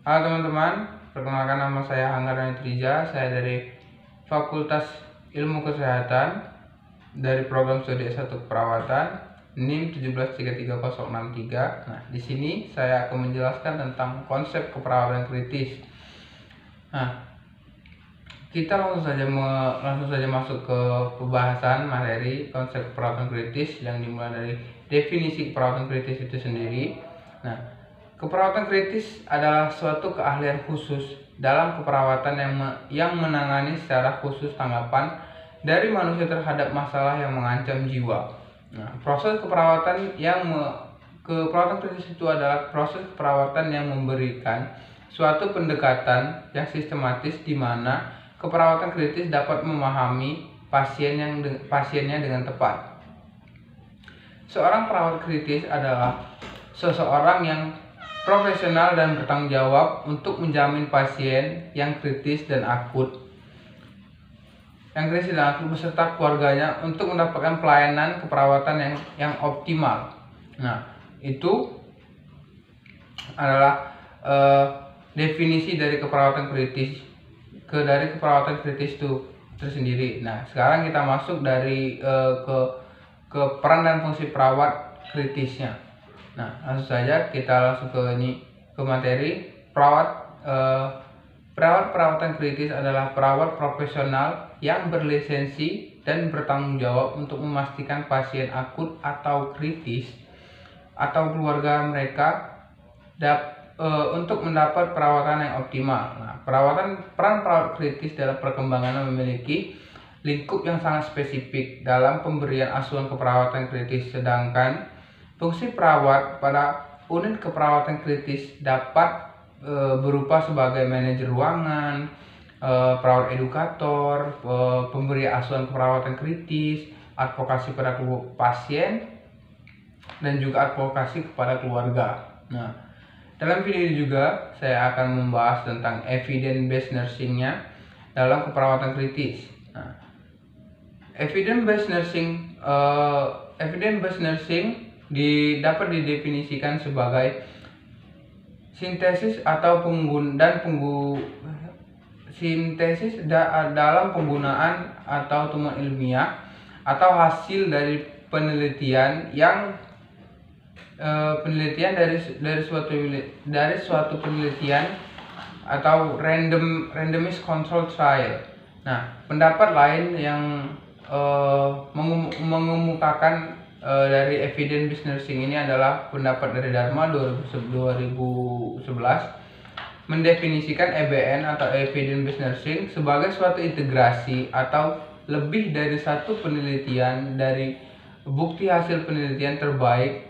Halo teman-teman, perkenalkan nama saya Angga Triza. Saya dari Fakultas Ilmu Kesehatan dari program studi S1 Keperawatan NIM 1733063. Nah, di sini saya akan menjelaskan tentang konsep keperawatan kritis. Nah, kita langsung saja masuk ke pembahasan materi konsep keperawatan kritis yang dimulai dari definisi keperawatan kritis itu sendiri. Nah, keperawatan kritis adalah suatu keahlian khusus dalam keperawatan yang menangani secara khusus tanggapan dari manusia terhadap masalah yang mengancam jiwa. Nah, proses keperawatan keperawatan kritis itu adalah proses keperawatan yang memberikan suatu pendekatan yang sistematis di mana keperawatan kritis dapat memahami pasiennya dengan tepat. Seorang perawat kritis adalah seseorang yang profesional dan bertanggung jawab untuk menjamin pasien yang kritis dan akut beserta keluarganya untuk mendapatkan pelayanan keperawatan yang optimal. Nah, itu adalah definisi dari keperawatan kritis itu tersendiri. Nah, sekarang kita masuk ke peran dan fungsi perawat kritisnya. Nah, langsung saja kita langsung ke materi. Perawatan kritis adalah perawat profesional yang berlisensi dan bertanggung jawab untuk memastikan pasien akut atau kritis atau keluarga mereka untuk mendapat perawatan yang optimal. Nah, peran perawat kritis dalam perkembangan memiliki lingkup yang sangat spesifik dalam pemberian asuhan keperawatan kritis, sedangkan fungsi perawat pada unit keperawatan kritis dapat berupa sebagai manajer ruangan, perawat edukator, pemberi asuhan keperawatan kritis, advokasi pada pasien, dan juga advokasi kepada keluarga. Nah, dalam video ini juga saya akan membahas tentang evidence-based nursing-nya dalam keperawatan kritis. Nah, evidence-based nursing dapat didefinisikan sebagai sintesis dalam penggunaan atau temuan ilmiah atau hasil dari penelitian dari suatu penelitian atau randomized control trial. Nah, pendapat lain yang mengemukakan dari evidence-based nursing ini adalah pendapat dari Dharma 2011 mendefinisikan EBN atau evidence-based nursing sebagai suatu integrasi atau lebih dari satu penelitian dari bukti hasil penelitian terbaik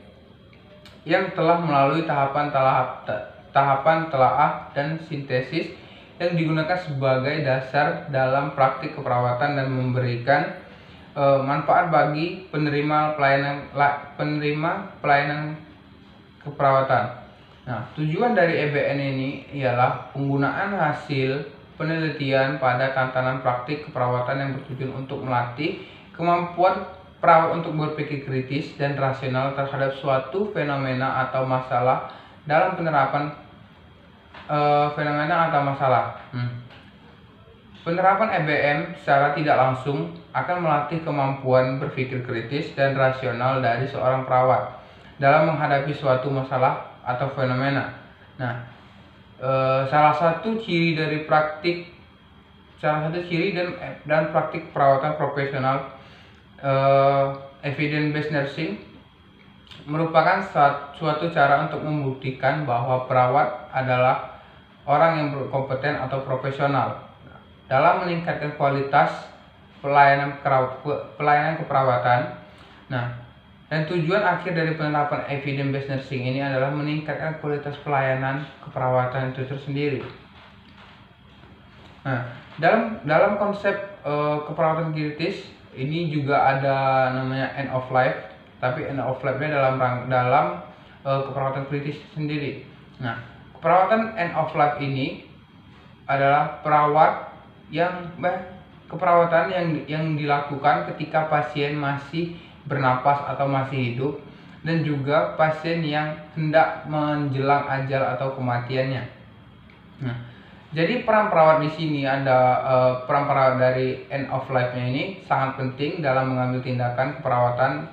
yang telah melalui tahapan telaah dan sintesis yang digunakan sebagai dasar dalam praktik keperawatan dan memberikan manfaat bagi penerima pelayanan keperawatan. Nah, tujuan dari EBN ini ialah penggunaan hasil penelitian pada tantangan praktik keperawatan yang bertujuan untuk melatih kemampuan perawat untuk berpikir kritis dan rasional terhadap suatu fenomena atau masalah dalam penerapan Penerapan EBM secara tidak langsung akan melatih kemampuan berpikir kritis dan rasional dari seorang perawat dalam menghadapi suatu masalah atau fenomena. Nah, salah satu ciri dan praktik perawatan profesional evidence-based nursing merupakan suatu cara untuk membuktikan bahwa perawat adalah orang yang berkompeten atau profesional dalam meningkatkan kualitas pelayanan keperawatan. Nah, dan tujuan akhir dari penerapan evidence-based nursing ini adalah meningkatkan kualitas pelayanan keperawatan itu tersendiri. Nah, dalam konsep keperawatan kritis ini juga ada namanya end of life, tapi end of life-nya dalam keperawatan kritis sendiri. Nah, keperawatan end of life ini adalah keperawatan yang dilakukan ketika pasien masih bernapas atau masih hidup, dan juga pasien yang hendak menjelang ajal atau kematiannya. Nah, jadi peran perawat di sini ada peran perawat dari end of life-nya ini sangat penting dalam mengambil tindakan keperawatan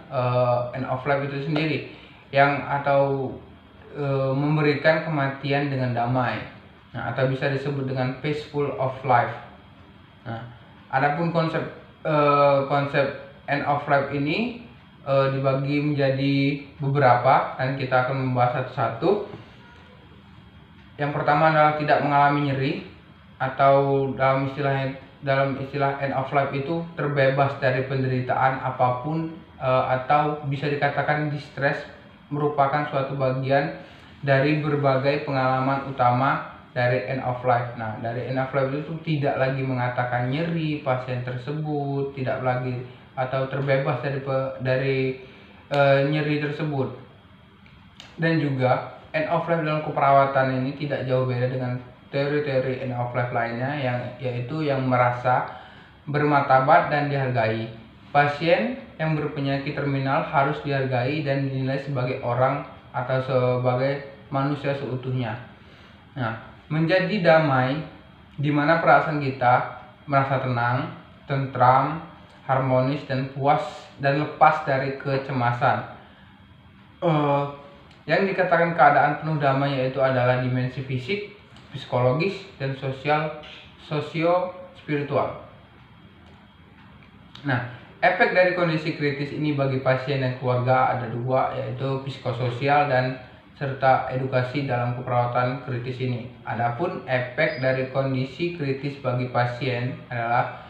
end of life itu sendiri yang atau memberikan kematian dengan damai. Nah, atau bisa disebut dengan peaceful of life. Nah, adapun konsep end of life ini dibagi menjadi beberapa dan kita akan membahas satu-satu. Yang pertama adalah tidak mengalami nyeri, atau dalam istilah end of life itu terbebas dari penderitaan apapun, atau bisa dikatakan distress merupakan suatu bagian dari berbagai pengalaman utama dari end of life. Nah, dari end of life itu tidak lagi mengatakan nyeri pasien tersebut, tidak lagi atau terbebas dari nyeri tersebut. Dan juga end of life dalam keperawatan ini tidak jauh beda dengan teori-teori end of life lainnya, yaitu yang merasa bermartabat dan dihargai. Pasien yang berpenyakit terminal harus dihargai dan dinilai sebagai orang atau sebagai manusia seutuhnya. Nah, menjadi damai di mana perasaan kita merasa tenang, tentram, harmonis dan puas dan lepas dari kecemasan. Yang dikatakan keadaan penuh damai yaitu adalah dimensi fisik, psikologis, dan sosio-spiritual. Nah, efek dari kondisi kritis ini bagi pasien dan keluarga ada dua, yaitu psikososial dan serta edukasi dalam keperawatan kritis ini. Adapun efek dari kondisi kritis bagi pasien adalah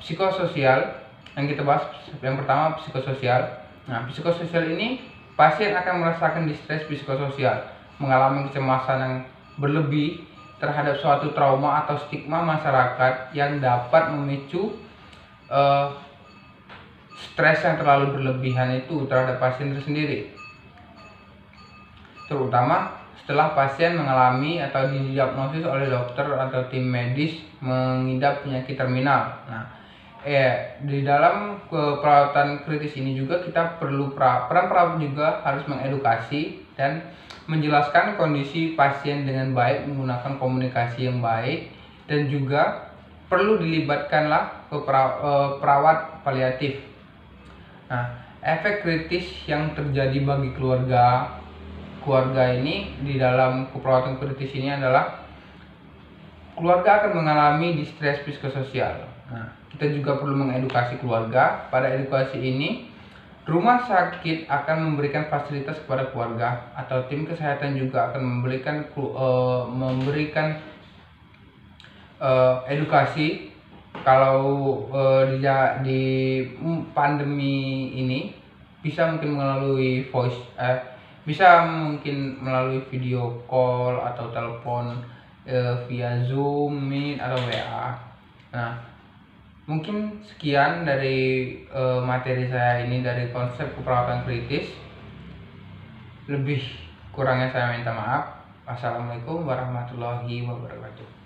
psikososial. Yang kita bahas yang pertama psikososial. Nah, psikososial ini pasien akan merasakan distres psikososial, mengalami kecemasan yang berlebih terhadap suatu trauma atau stigma masyarakat yang dapat memicu stres yang terlalu berlebihan itu terhadap pasien tersendiri, terutama setelah pasien mengalami atau didiagnosis oleh dokter atau tim medis mengidap penyakit terminal. Nah, di dalam perawatan kritis ini juga kita perlu peran perawat juga harus mengedukasi dan menjelaskan kondisi pasien dengan baik menggunakan komunikasi yang baik, dan juga perlu dilibatkanlah perawat paliatif. Nah, efek kritis yang terjadi bagi keluarga ini di dalam keperawatan kritis ini adalah keluarga akan mengalami distres psikososial. Nah, kita juga perlu mengedukasi keluarga. Pada edukasi ini, rumah sakit akan memberikan fasilitas kepada keluarga, atau tim kesehatan juga akan memberikan edukasi kalau di pandemi ini bisa mungkin melalui bisa mungkin melalui video call atau telepon via Zoom, Meet atau WA. Nah, mungkin sekian dari materi saya ini dari konsep keperawatan kritis. Lebih kurangnya saya minta maaf. Wassalamualaikum warahmatullahi wabarakatuh.